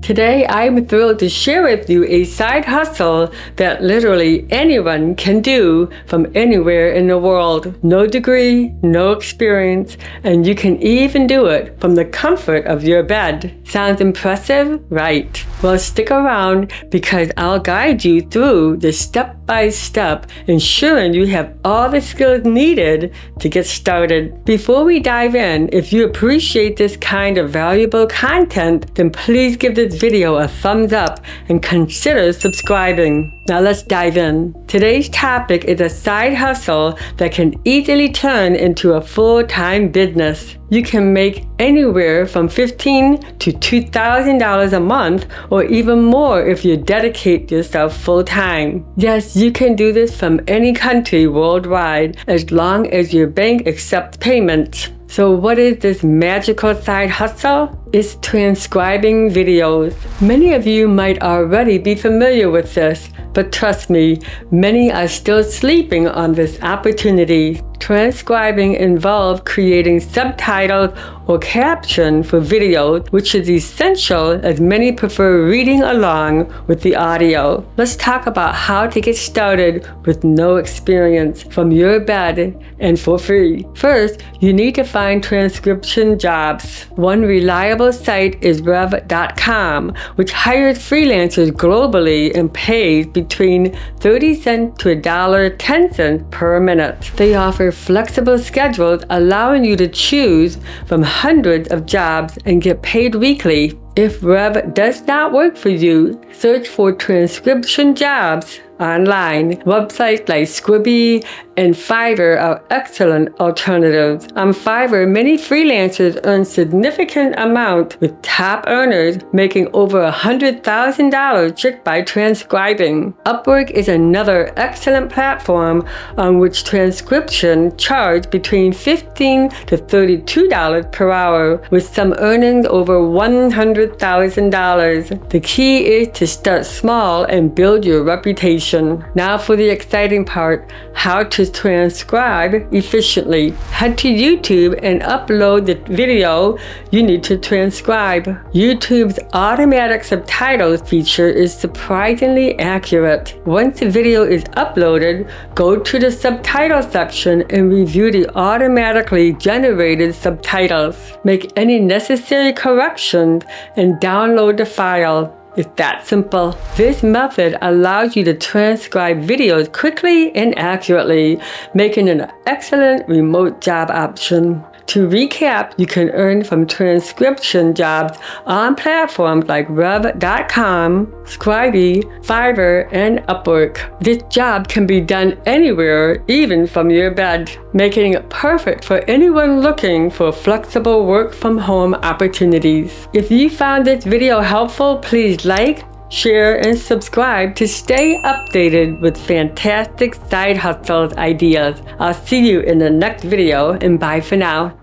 Today, I'm thrilled to share with you a side hustle that literally anyone can do from anywhere in the world. No degree, no experience, and you can even do it from the comfort of your bed. Sounds impressive, right? Well, stick around because I'll guide you through the step-by-step, ensuring you have all the skills needed to get started. Before we dive in, if you appreciate this kind of valuable content, then please give this video a thumbs up and consider subscribing. Now let's dive in. Today's topic is a side hustle that can easily turn into a full-time business. You can make anywhere from $15,000 to $2,000 a month, or even more if you dedicate yourself full-time. Yes, you can do this from any country worldwide as long as your bank accepts payments. So what is this magical side hustle? It's transcribing videos. Many of you might already be familiar with this, but trust me, many are still sleeping on this opportunity. Transcribing involves creating subtitles or caption for videos, which is essential as many prefer reading along with the audio. Let's talk about how to get started with no experience from your bed and for free. First, you need to find transcription jobs. One reliable site is Rev.com, which hires freelancers globally and pays between 30 cents to $1.10 per minute. They offer flexible schedules allowing you to choose from hundreds of jobs and get paid weekly. If Rev does not work for you, search for transcription jobs online. Websites like Scribby and Fiverr are excellent alternatives. On Fiverr, many freelancers earn significant amounts, with top earners making over $100,000 just by transcribing. Upwork is another excellent platform on which transcription charge between $15 to $32 per hour, with some earnings over $100,000. The key is to start small and build your reputation. Now for the exciting part, how to transcribe efficiently. Head to YouTube and upload the video you need to transcribe. YouTube's automatic subtitles feature is surprisingly accurate. Once the video is uploaded, go to the subtitle section and review the automatically generated subtitles. Make any necessary corrections and download the file. It's that simple. This method allows you to transcribe videos quickly and accurately, making it an excellent remote job option. To recap, you can earn from transcription jobs on platforms like Rev.com, Scribby, Fiverr, and Upwork. This job can be done anywhere, even from your bed, making it perfect for anyone looking for flexible work-from-home opportunities. If you found this video helpful, please like, share, and subscribe to stay updated with fantastic side hustles ideas. I'll see you in the next video, and bye for now.